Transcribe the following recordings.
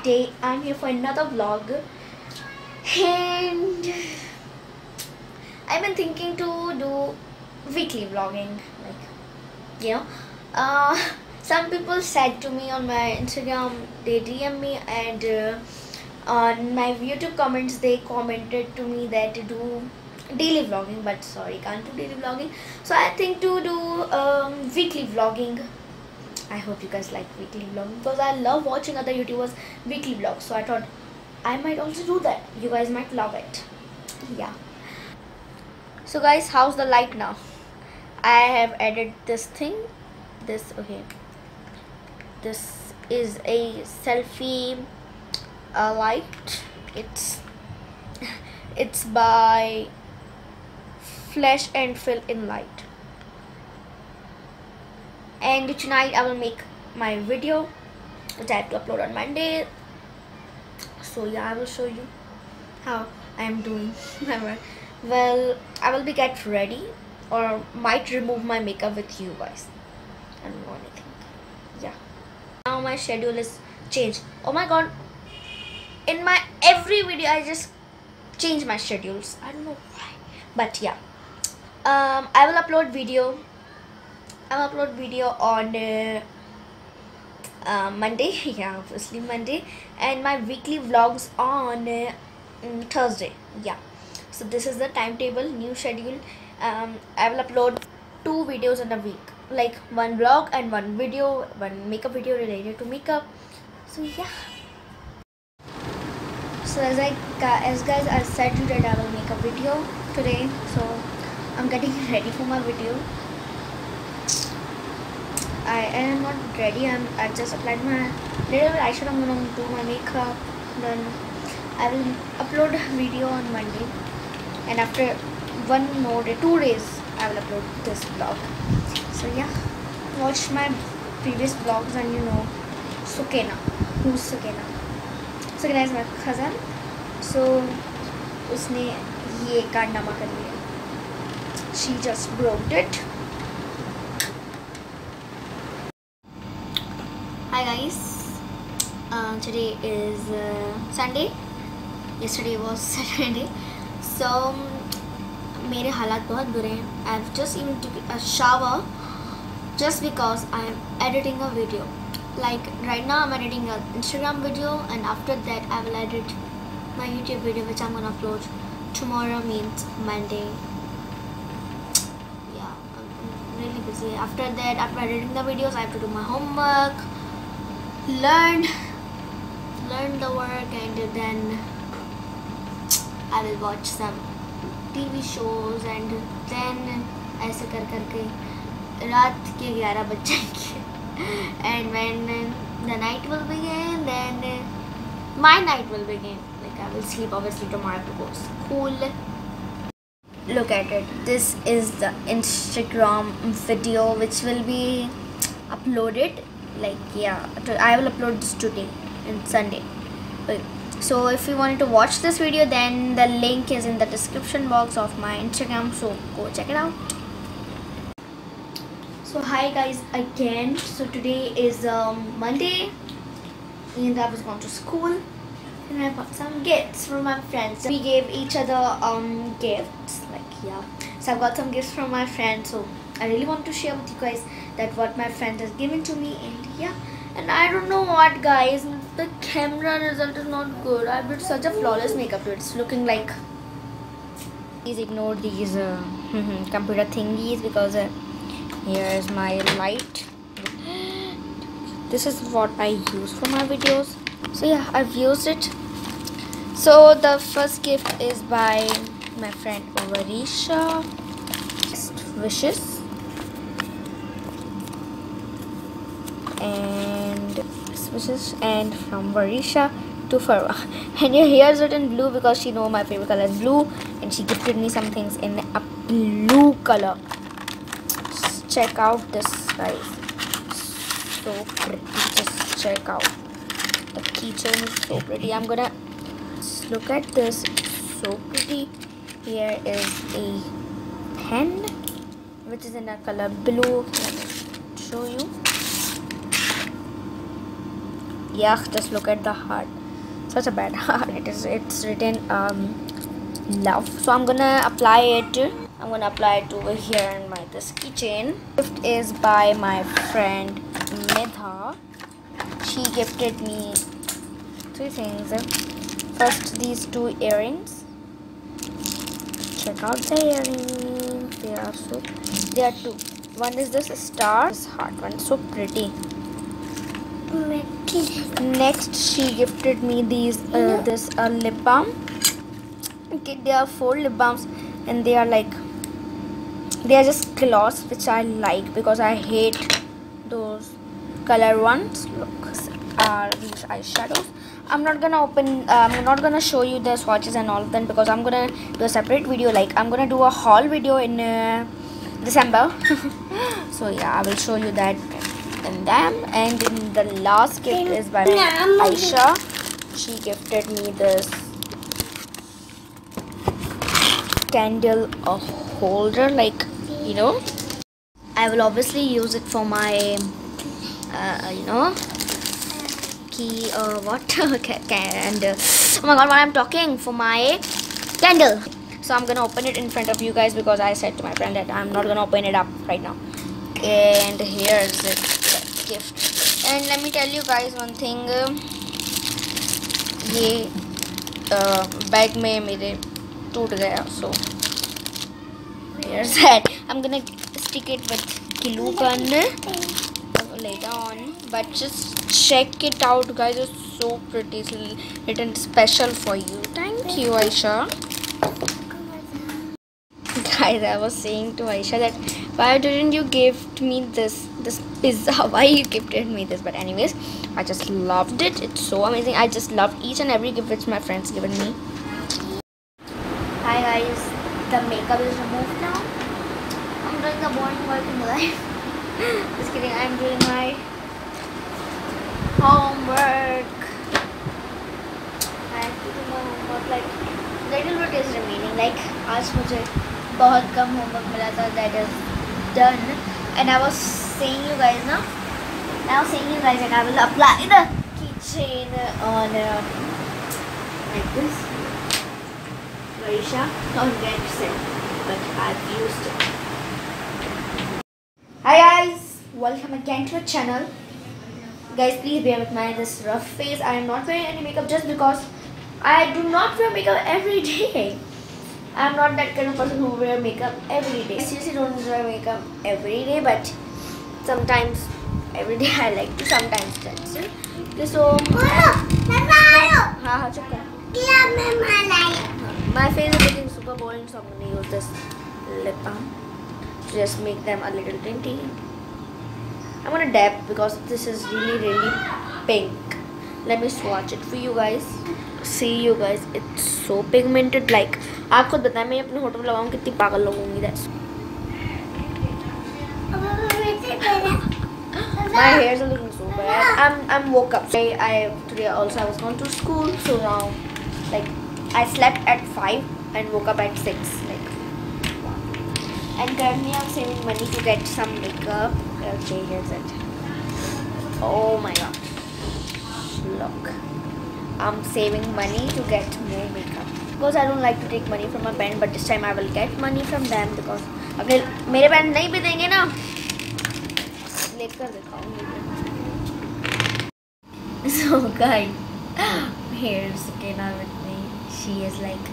today I'm here for another vlog, and I've been thinking to do weekly vlogging. Some people said to me on my Instagram, they DM me, and on my YouTube comments they commented to me that to do daily vlogging, but sorry, can't do daily vlogging. So I think to do weekly vlogging. I hope you guys like weekly vlogging because I love watching other YouTubers weekly vlogs. So I thought I might also do that. You guys might love it. Yeah. So guys, how's the light now? I have added this thing. This is a selfie light. It's by Flash and Fill in Light. And tonight I will make my video, which I have to upload on Monday. So yeah, I will show you how I am doing my work. Well, I will be get ready or might remove my makeup with you guys. I don't know anything. Yeah. Now my schedule is changed. Oh my god. In my every video I just change my schedules. I don't know why. But yeah. I will upload video. I'll upload video on Monday. Yeah, obviously Monday. And my weekly vlogs on Thursday. Yeah. So this is the timetable, new schedule. I will upload 2 videos in a week. Like one vlog and one video, one makeup video related to makeup. So yeah. So as guys, I said you that I will make a video today. So I'm getting ready for my video. I am not ready. I just applied my little bit eyeshadow. I'm gonna do my makeup. Then I will upload a video on Monday, and after 2 days, I will upload this vlog. So yeah, watch my previous vlogs and you know Sukena. Who's Sukena? Sukena is my cousin. So उसने ये कारनामा कर लिया. She just broke it. Hi guys, today is Sunday. Yesterday was Saturday. So मेरे हालात बहुत बुरे हैं. I've just even took a shower just because I am editing a video. Like right now I'm editing an Instagram video, and after that I will edit my YouTube video, which I'm gonna upload tomorrow, means Monday. Yeah, I'm really busy. After that, after editing the videos, I have to do my homework, learn the work, and then I will watch some TV shows, and then ऐसे करके रात के 11 बज जाएंगे. And when the night will begin, then my night will begin. Like I will sleep obviously tomorrow to go to school. Look at it. This is the Instagram video which will be uploaded. Like yeah, I will upload this today and Sunday. So if you wanted to watch this video, then the link is in the description box of my Instagram, so go check it out. So hi guys again. So today is Monday, and I was going to school, and I got some gifts from my friends. We gave each other gifts, like yeah. So I got some gifts from my friends, so I really want to share with you guys that what my friend has given to me. And yeah, and I don't know what guys, the camera result is not good. I did such a flawless makeup to it. It's looking like, please ignore these computer thingies, because here is my light. This is what I use for my videos. So yeah, I've used it. So the first gift is by my friend Varisha. Best wishes. And from Varisha to Farwa. And your hair is written blue because she know my favorite color is blue, and she gifted me some things in a blue color. Just check out this, guys. So pretty. Just check out. The keychain is so pretty. I'm gonna look at this. It's so pretty. Here is a pen which is in a color blue. Let me show you. Yeah, just look at the heart. such a bad it's written love. So I'm gonna apply it. I'm gonna apply it over here in my this keychain. Gift is by my friend Medha. She gifted me 3 things. First, these 2 earrings. Check out the earrings. They are 2. One is this star, this heart one, so pretty. Next, she gifted me these this lip balm. Okay, there are 4 lip balms, and they are just gloss, which I like because I hate those color ones. Look, are these eyeshadows. I'm not gonna show you the swatches and all of them because I'm gonna do a separate video. Like, I'm gonna do a haul video in December. So yeah, I will show you that in them. And in the last gift is by Aisha. She gifted me this candle holder, like, you know. I will obviously use it for my you know, key or what and oh my god, what I'm talking, for my candle. So I'm gonna open it in front of you guys because I said to my friend that I'm not gonna open it up right now. And here's the gift. And let me tell you guys one thing, ये bag में मेरे टूट गया, so here's that. I'm gonna stick it with glue gun later on, but just check it out guys, it's so pretty. It's written special for you. Thank you, Aisha. Guys, I was saying to Aisha that why didn't you gift me this pizza, why you gifted me this? But anyways, I just loved it. It's so amazing. I just loved each and every gift which my friends given me. Hi guys, the makeup is removed now. I'm doing the boring work in life. Just kidding, I'm doing my homework. I have to do my homework, like little bit is remaining. Like आज मुझे बहुत कम homework मिला था, that is done. And I was saying you guys now, and I will apply the keychain on like this. Marisha on get set, but I've used it. Hi guys, welcome again to the channel. Guys, please bear with my this rough face. I am not wearing any makeup just because I do not wear makeup every day. I am not that kind of person who wear makeup every day. I seriously don't wear makeup every day, but sometimes every day I like to, sometimes that's it. Okay, so my face is looking super boring, so I'm gonna use this lip balm to just make them a little tinty. I'm gonna dab because this is really pink. Let me swatch it for you guys. See you guys, it's so pigmented. Like, आप खुद बताएं मैं अपने होठों पे लगाऊं कितनी पागल लगूंगी. That's my hairs are looking so bad. I'm woke up. Today also I was going to school, so now like I slept at 5 and woke up at 6. Like, and currently I'm saving money to get some makeup. Okay, here's it. Oh my god. Look. I'm saving money to get more makeup. Because I don't like to take money from my parents, but this time I will get money from them because अगर मेरे parents नहीं भी देंगे ना, लेकर दिखाऊंगी. So guys, here's Sakina with me. She is like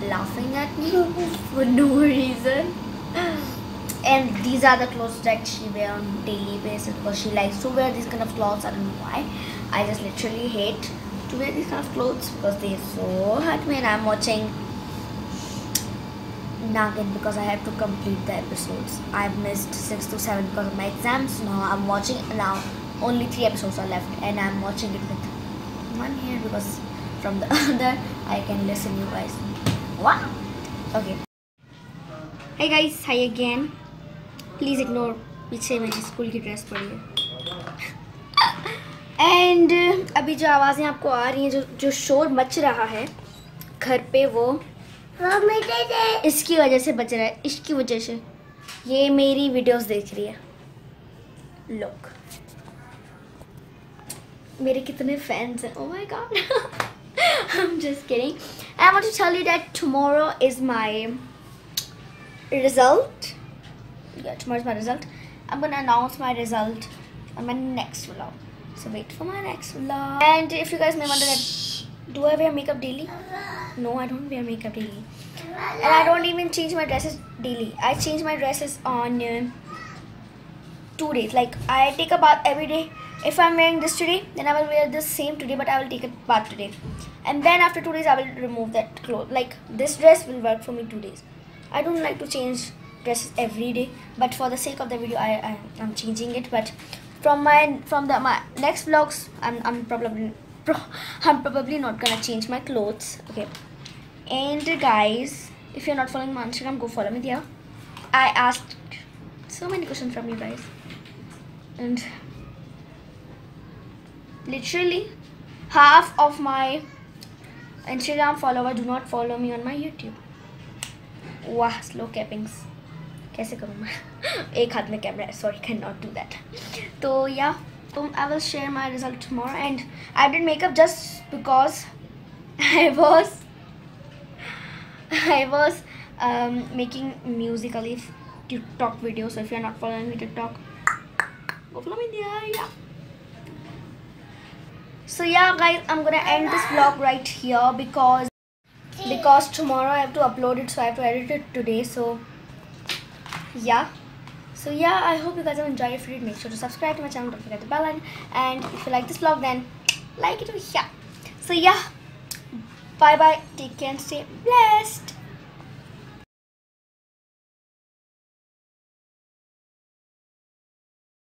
laughing at me for no reason. And these are the clothes that she wears on daily basis because she likes to wear these kind of clothes. I don't know why. I just literally hate to wear these kind of clothes because they so hurt me. And I'm watching Nagin because I have to complete the episodes. I've missed 6 to 7 because of my exams. Now I'm watching, now only 3 episodes are left and I'm watching it with one ear because from the other I can listen you guys. What? Okay. Hey guys, hi again. Please ignore पीछे मेरी school की dress पड़ी है. And अभी जो आवाज़ें आपको आ रही हैं, जो शोर मच रहा है घर पे, वो इसकी वजह से बच रहा है. इसकी वजह से ये मेरी वीडियोस देख रही है. लुक, मेरे कितने fans हैं. Oh my god. I'm just kidding. And I want to tell you that tomorrow is my result. Yeah, tomorrow's my result. I'm gonna announce my result on my next vlog. So wait for my next vlog. And if you guys may wonder that, do I wear makeup daily? No, I don't wear makeup daily. And I don't even change my dresses daily. I change my dresses on 2 days. Like I take a bath every day. If I'm wearing this today, then I will wear this same today, but I will take a bath today. And then after 2 days, I will remove that clothes. Like this dress will work for me 2 days. I don't like to change dresses every day, but for the sake of the video, I'm changing it. But from my next vlogs, I'm probably not gonna change my clothes. Okay. And guys, if you're not following my Instagram, go follow me there. I asked so many questions from you guys, and literally half of my Instagram followers do not follow me on my YouTube. Wow, slow cappings. कैसे करूँ मैं? एक हाथ में camera है. Sorry, cannot do that. So yeah, I will share my result tomorrow. And I did makeup just because I was making musically TikTok videos. So if you're not following me TikTok, go follow me there. Yeah. So yeah guys, I'm gonna end this vlog right here because tomorrow I have to upload it, so I have to edit it today. So yeah, I hope you guys have enjoyed. If you did, make sure to subscribe to my channel, don't forget the bell icon, and if you like this vlog, then like it. Yeah, so yeah, bye bye, take care and stay blessed.